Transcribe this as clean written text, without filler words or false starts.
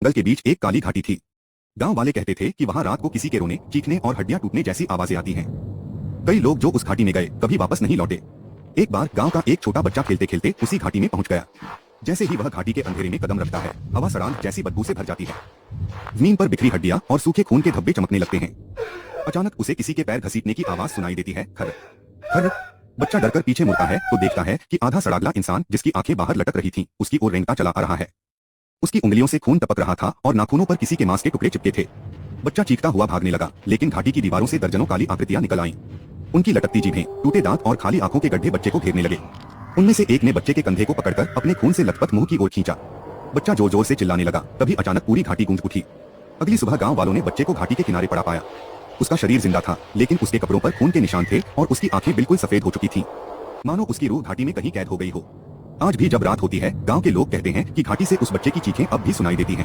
जंगल के बीच एक काली घाटी थी। गांव वाले कहते थे कि वहां रात को किसी के रोने, चीखने और हड्डियां टूटने जैसी आवाजें आती हैं। कई लोग जो उस घाटी में गए कभी वापस नहीं लौटे। एक बार गांव का एक छोटा बच्चा खेलते खेलते उसी घाटी में पहुंच गया। जैसे ही वह घाटी के अंधेरे में कदम रखता है, हवा सड़ांध जैसी बदबू से भर जाती है। जमीन पर बिखरी हड्डियां और सूखे खून के धब्बे चमकने लगते हैं। अचानक उसे किसी के पैर घसीटने की आवाज सुनाई देती है, खर खर। बच्चा डरकर पीछे मुड़ता है तो देखता है कि आधा सड़ागला इंसान जिसकी आंखें बाहर लटक रही थीं, उसकी ओर रेंगता चला आ रहा है। उसकी उंगलियों से खून टपक रहा था और नाखूनों पर किसी के मांस के टुकड़े चिपके थे। बच्चा चीखता हुआ भागने लगा, लेकिन घाटी की दीवारों से दर्जनों काली आकृतियां निकल आईं। उनकी लटकती जीभें, टूटे दांत और खाली आंखों के गड्ढे बच्चे को घेरने लगे। उनमें से एक ने बच्चे के कंधे को पकड़कर अपने खून से लथपथ मुंह की ओर खींचा। बच्चा जोर जोर से चिल्लाने लगा। तभी अचानक पूरी घाटी गूंज उठी। अगली सुबह गांव वालों ने बच्चे को घाटी के किनारे पड़ा पाया। उसका शरीर जिंदा था, लेकिन उसके कपड़ों पर खून के निशान थे और उसकी आंखें बिल्कुल सफेद हो चुकी थीं, मानो उसकी रूह घाटी में कहीं कैद हो गई हो। आज भी जब रात होती है, गांव के लोग कहते हैं कि घाटी से उस बच्चे की चीखें अब भी सुनाई देती हैं।